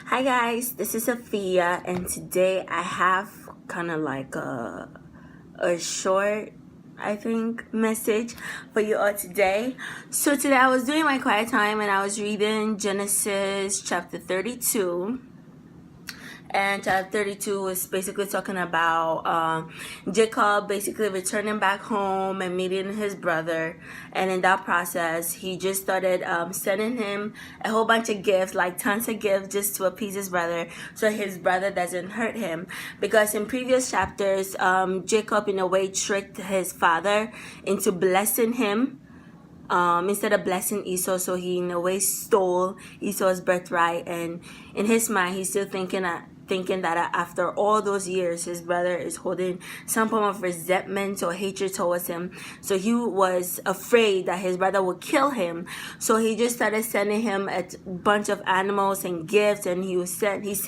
Hi guys, this is Sophia, and today I have kind of like a short, I think, message for you all today. So today I was doing my quiet time and I was reading Genesis chapter 32. And chapter 32 is basically talking about Jacob basically returning back home and meeting his brother. And in that process, he just started sending him a whole bunch of gifts, like tons of gifts, just to appease his brother, so his brother doesn't hurt him. Because in previous chapters, Jacob in a way tricked his father into blessing him instead of blessing Esau. So he in a way stole Esau's birthright, and in his mind he's still thinking that after all those years his brother is holding some form of resentment or hatred towards him. So he was afraid that his brother would kill him, so he just started sending him a bunch of animals and gifts, and he sent his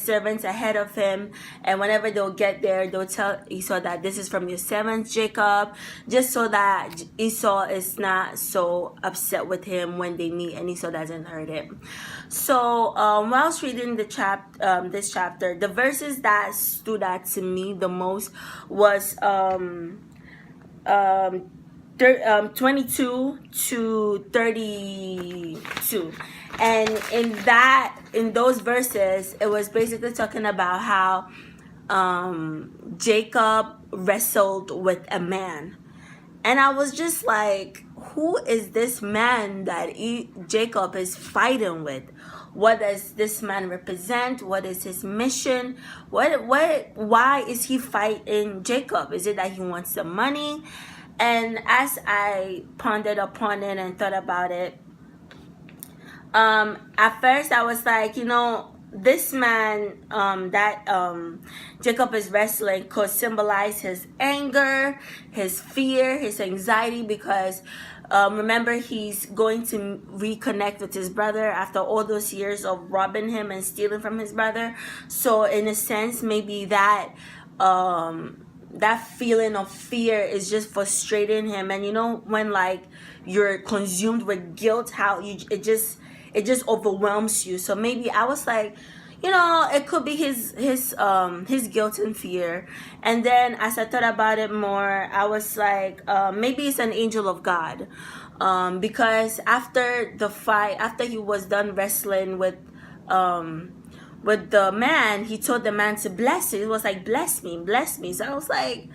servants ahead of him, and whenever they'll get there, they'll tell Esau that this is from your servant Jacob, just so that Esau is not so upset with him when they meet and Esau doesn't hurt him. So while I was reading this chapter, the verses that stood out to me the most was 22 to 32, and in those verses it was basically talking about how Jacob wrestled with a man. And I was just like, who is this man that Jacob is fighting with? What does this man represent? What is his mission? Why is he fighting Jacob? Is it that he wants the money? And as I pondered upon it and thought about it, at first I was like, this man that Jacob is wrestling could symbolize his anger, his fear, his anxiety, because remember, he's going to reconnect with his brother after all those years of robbing him and stealing from his brother. So in a sense, maybe that that feeling of fear is just frustrating him. And when like you're consumed with guilt, how it just overwhelms you. So maybe I was like, it could be his guilt and fear. And then as I thought about it more, I was like, maybe it's an angel of God, because after the fight, after he was done wrestling with the man, he told the man to bless him. It was like, bless me, bless me. So I was like,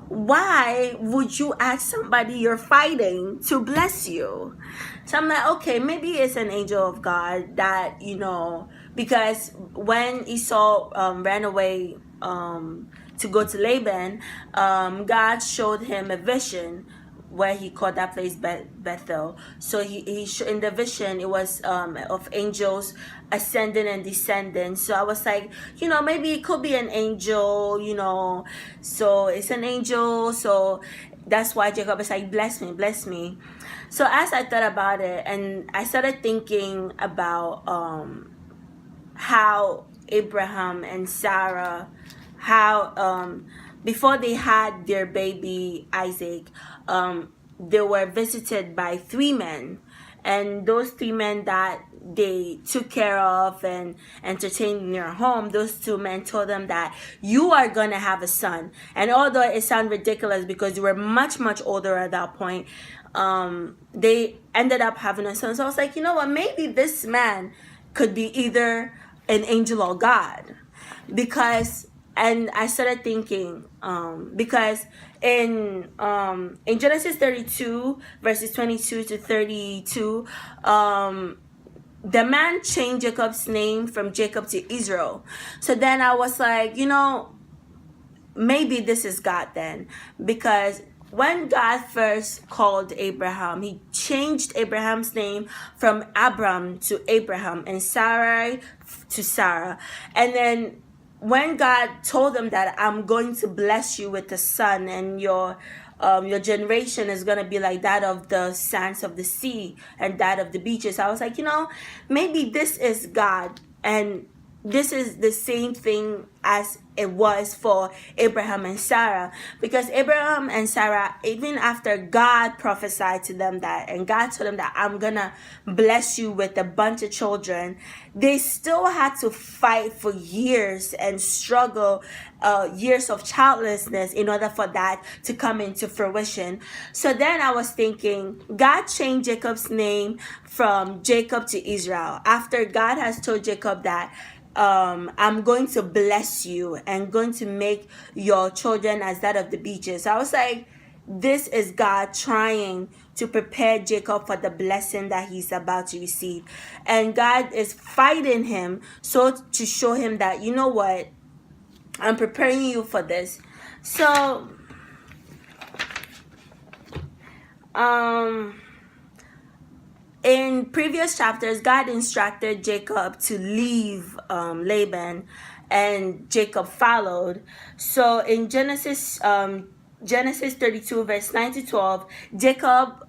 why would you ask somebody you're fighting to bless you? So I'm like, okay, maybe it's an angel of God that, because when Esau ran away to go to Laban, God showed him a vision where he called that place Bethel. So he in the vision, it was of angels ascending and descending. So I was like, maybe it could be an angel, so it's an angel. So that's why Jacob is like, bless me, bless me. So as I thought about it, and I started thinking about how Abraham and Sarah, how before they had their baby Isaac, they were visited by three men, and those three men that they took care of and entertained in their home, those two men told them that you are gonna have a son. And although it sounded ridiculous because they were much older at that point, they ended up having a son. So I was like, you know what, maybe this man could be either an angel or God, because, and I started thinking, because in Genesis 32 verses 22 to 32, the man changed Jacob's name from Jacob to Israel. So then I was like, maybe this is God then, because when God first called Abraham, he changed Abraham's name from Abram to Abraham and Sarai to Sarah. And then when God told him that I'm going to bless you with a son, and your generation is going to be like that of the sands of the sea and that of the beaches, I was like, maybe this is God. And this is the same thing as it was for Abraham and Sarah, because Abraham and Sarah, even after God prophesied to them that, and God told them that I'm gonna bless you with a bunch of children, they still had to fight for years and struggle, years of childlessness, in order for that to come into fruition. So then I was thinking, God changed Jacob's name from Jacob to Israel after God has told Jacob that I'm going to bless you and going to make your children as that of the beaches. I was like, this is God trying to prepare Jacob for the blessing that he's about to receive. And God is fighting him so to show him that, you know what, I'm preparing you for this. So, in previous chapters, God instructed Jacob to leave Laban, and Jacob followed. So in Genesis 32 verse 9 to 12, Jacob,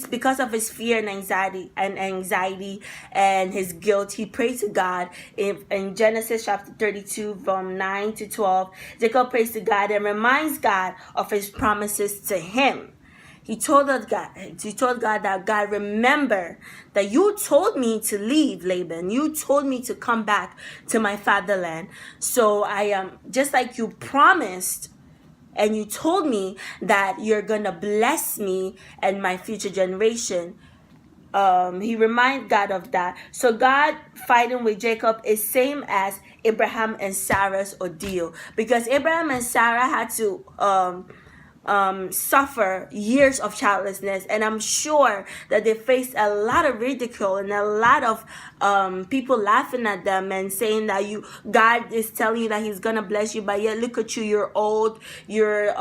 because of his fear and anxiety and his guilt, he prayed to God. In Genesis chapter 32 from 9 to 12, Jacob prays to God and reminds God of his promises to him. He told God that, God, remember that you told me to leave Laban. You told me to come back to my fatherland. So I am just like you promised, and you told me that you're going to bless me and my future generation. He reminded God of that. So God fighting with Jacob is same as Abraham and Sarah's ordeal, because Abraham and Sarah had to suffer years of childlessness, and I'm sure that they faced a lot of ridicule and a lot of people laughing at them and saying that God is telling you that he's gonna bless you, but yet look at you, you're old, you're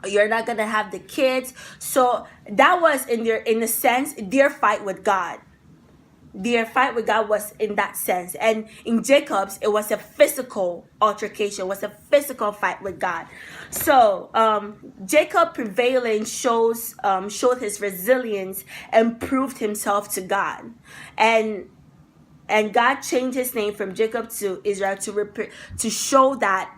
not gonna have the kids. So that was in a sense their fight with God. Their fight with God was in that sense. And in Jacob's, it was a physical altercation, was a physical fight with God. So Jacob prevailing showed his resilience and proved himself to God. And God changed his name from Jacob to Israel to show that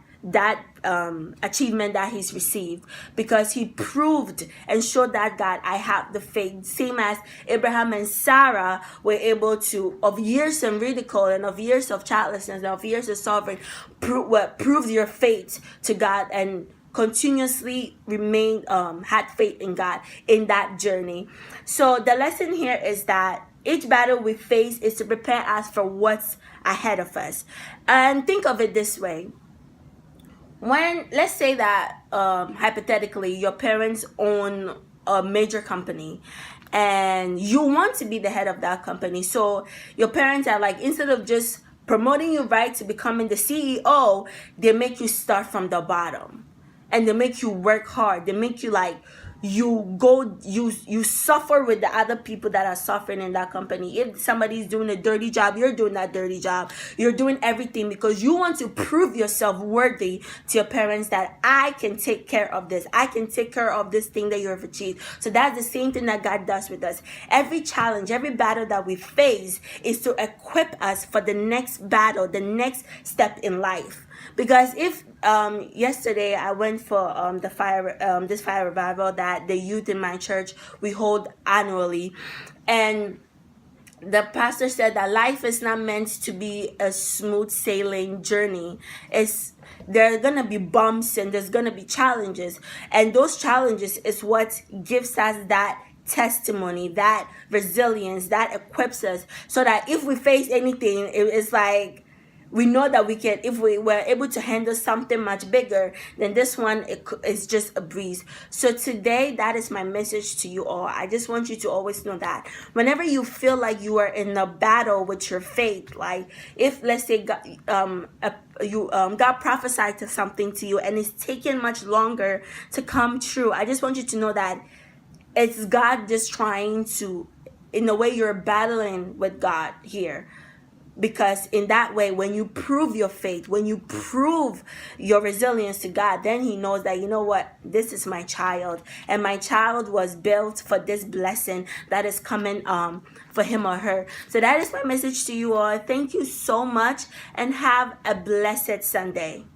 achievement that he's received, because he proved and showed that God, I have the faith, same as Abraham and Sarah were able to, of years of ridicule and of years of childlessness and of years of suffering, prove your faith to God and continuously remained had faith in God in that journey. So the lesson here is that each battle we face is to prepare us for what's ahead of us. And think of it this way. When, let's say that hypothetically your parents own a major company and you want to be the head of that company, so your parents are like, instead of just promoting you right to becoming the CEO, they make you start from the bottom and they make you work hard. They make you like, you suffer with the other people that are suffering in that company. If somebody's doing a dirty job, you're doing that dirty job. You're doing everything because you want to prove yourself worthy to your parents that I can take care of this. I can take care of this thing that you have achieved. So that's the same thing that God does with us. Every challenge, every battle that we face is to equip us for the next battle, the next step in life. Because if yesterday I went for this fire revival that the youth in my church we hold annually, and the pastor said that life is not meant to be a smooth sailing journey. There are gonna be bumps and there's gonna be challenges, and those challenges is what gives us that testimony, that resilience, that equips us, so that if we face anything, it's like we know that we can, if we were able to handle something much bigger than this one, it's just a breeze. So today, that is my message to you all. I just want you to always know that whenever you feel like you are in a battle with your faith, like if, let's say, God prophesied to something to you and it's taken much longer to come true, I just want you to know that it's God just trying to, in a way, you're battling with God here. because in that way, when you prove your faith, when you prove your resilience to God, then he knows that, you know what, this is my child, and my child was built for this blessing that is coming for him or her. So that is my message to you all. Thank you so much, and have a blessed Sunday.